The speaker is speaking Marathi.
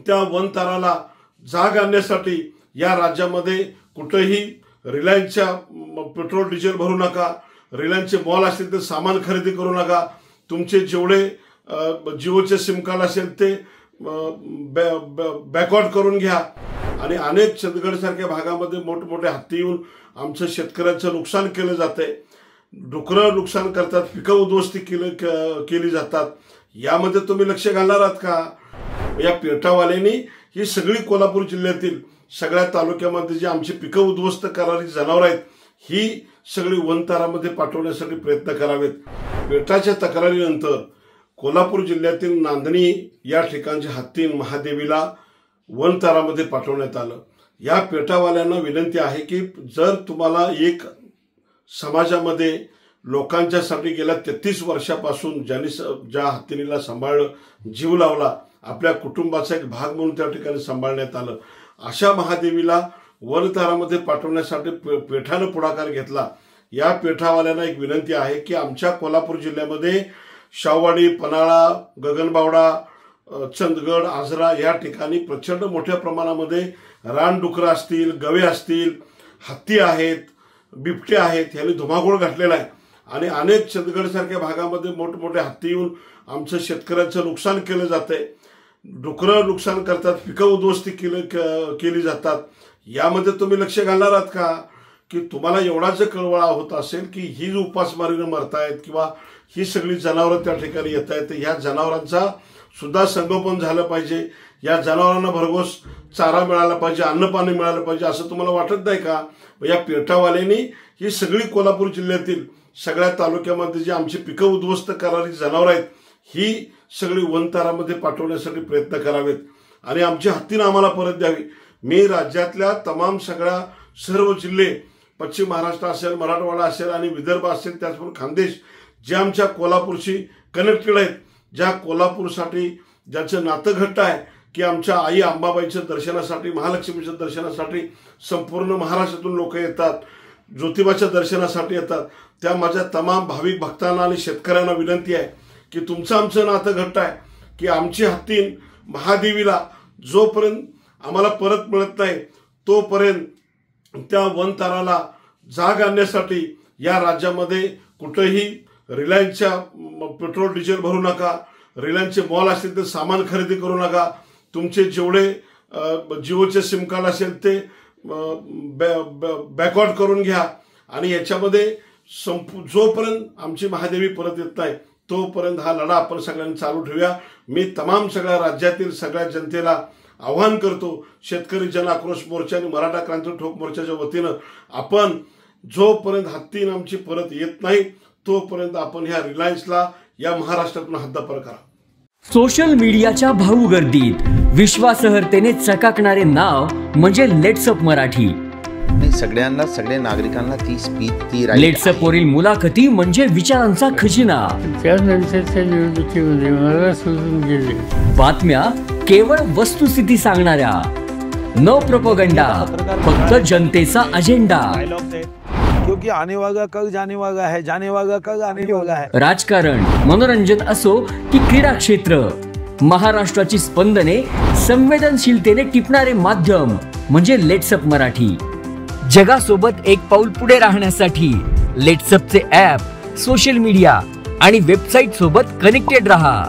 त्या वनताराला जाग आणण्यासाठी या राज्यामध्ये कुठेही रिलायन्सच्या पेट्रोल डिझेल भरू नका, रिलायन्सचे मॉल असतील ते सामान खरेदी करू नका, तुमचे जेवढे जिओचे सिम कार्ड असेल ते बॅकआउट करून घ्या। आणि अनेक चंदगडसारख्या भागामध्ये मोठमोठे हत्ती येऊन आमचं शेतकऱ्यांचं नुकसान केलं जातंय, डुकरं नुकसान करतात, पिकं उद्ध्वस्त केली जातात। यामध्ये तुम्ही लक्ष घालणार आहात का? या पेटावाल्यांनी ही सगळी कोल्हापूर जिल्ह्यातील सगळ्या तालुक्यामध्ये जी आमची पिकं उद्ध्वस्त करणारी जनावर आहेत ही सगळी वनतारामध्ये पाठवण्यासाठी प्रयत्न करावेत। पेटाच्या तक्रारीनंतर कोल्हापूर जिल्ह्यातील नांदणी या ठिकाणचे हत्ती महादेवीला वनतारामध्ये पाठवण्यात आलं। या पेटावाल्यांना विनंती आहे की जर तुम्हाला एक समाजामध्ये लोकांच्यासाठी गेल्या 33 वर्षापासून ज्या हत्तीला सांभाळलं, जीव लावला, आपल्या कुटुंबाचा एक भाग म्हणून त्या ठिकाणी सांभाळण्यात आलं, अशा महादेवीला वनतारामध्ये पाठवण्यासाठी पेठानं पुढाकार घेतला। या पेठावाल्यांना एक विनंती आहे की आमच्या कोल्हापूर जिल्ह्यामध्ये शाहूवाडी, पन्हाळा, गगनबावडा, चंदगड, आजरा या ठिकाणी प्रचंड मोठ्या प्रमाणामध्ये रानडुकरं असतील, गवे असतील, हत्ती आहेत, बिबटे आहेत, यांनी धुमाकूळ घातलेला आहे। आणि अनेक चंदगडसारख्या भागामध्ये मोठमोठे हत्ती येऊन आमचं शेतकऱ्यांचं नुकसान केलं जातंय, डुकरं नुकसान करतात, पिकं उद्ध्वस्त केली जातात। यामध्ये तुम्ही लक्ष घालणार आहात का? की तुम्हाला एवढा जर कळवळा होत असेल की ही उपासमारीनं मरतायत किंवा ही सगळी जनावरं त्या ठिकाणी येत आहेत, तर ह्या जनावरांचा सुद्धा संगोपन झालं पाहिजे, या जनावरांना भरघोस चारा मिळाला पाहिजे, अन्नपाणी मिळालं पाहिजे, असं तुम्हाला वाटत नाही का? या पेटावाल्यांनी ही सगळी कोल्हापूर जिल्ह्यातील सगळ्या तालुक्यामध्ये जी आमची पिकं उद्ध्वस्त करणारी जनावरं आहेत ही सगळी वनतारामध्ये पाठवण्यासाठी प्रयत्न करावेत आणि आमची हत्तीनं आम्हाला परत द्यावी। मी राज्यातल्या तमाम सर्व जिल्हे, पश्चिम महाराष्ट्र असेल, मराठवाडा असेल आणि विदर्भ असेल, त्याचबरोबर खानदेश, जे आमच्या कोल्हापूरशी कनेक्टेड आहेत, ज्या कोल्हापूरसाठी ज्यांचं नातं घट्ट आहे की आमच्या आई अंबाबाईच्या दर्शनासाठी, महालक्ष्मीच्या दर्शनासाठी संपूर्ण महाराष्ट्रातून लोक येतात, ज्योतिबाच्या दर्शनासाठी येतात, त्या माझ्या तमाम भाविक भक्तांना आणि शेतकऱ्यांना विनंती आहे की तुमचं आमचं नातं घट्ट आहे की आमची हत्ती महादेवीला जोपर्यंत आम्हाला परत मिळत नाही तोपर्यंत त्या वनताराला जाग आणण्यासाठी या राज्यामध्ये कुठेही रिलायन्सच्या पेट्रोल डिझेल भरू नका, रिलायन्सचे मॉल असतील ते सामान खरेदी करू नका, तुमचे जेवढे जिओचे सिम कार्ड असेल ते बॅकआउट करून घ्या। आणि याच्यामध्ये जोपर्यंत आमची महादेवी परत येत नाही तोपर्यंत हा लढा आपण सगळ्यांनी चालू ठेवूया। मी तमाम सगळ्या राज्यातील सगळ्या जनतेला आव्हान करतो, शेतकरी जन आक्रोश मोर्चा आणि मराठा क्रांती ठोक मोर्चाच्या वतीनं आपण जोपर्यंत हत्ती आमची परत येत नाही तोपर्यंत आपण ह्या रिलायन्सला या महाराष्ट्रातून हद्दपार करा। सोशल मीडियाच्या भाऊ गर्दीत विश्वासार्हतेने चकाकणारे नाव म्हणजे लेट्सअप मराठी। सगळ्यांना, सगळ्या नागरिकांना ती स्पीच, ती लेट्सअप वरील मुलाखती म्हणजे विचारांचा खजिना। त्यानंतरच्या निवडणुकीमध्ये मला सोडून गेले। बातम्या केवळ वस्तुस्थिती सांगणाऱ्या, न प्रोपगंडा, फक्त जनतेचा अजेंडा। क्योंकि आने वाला कल जाने वाला है, जाने वाला कल आने वाला है। राजकारण, मनोरंजन असो की क्रीडा क्षेत्र, महाराष्ट्राची स्पंदने संवेदनशीलतेने टिपणारे माध्यम म्हणजे लेट्सअप मराठी। जगासोबत एक पाऊल पुढे राहण्यासाठी लेट्सअपचे ॲप, सोशल मीडिया आणि वेबसाईट सोबत कनेक्टेड रहा।